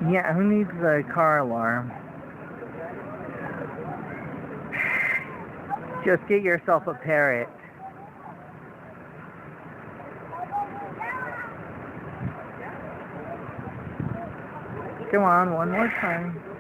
Yeah, who needs a car alarm? Just get yourself a parrot. Come on, one more time.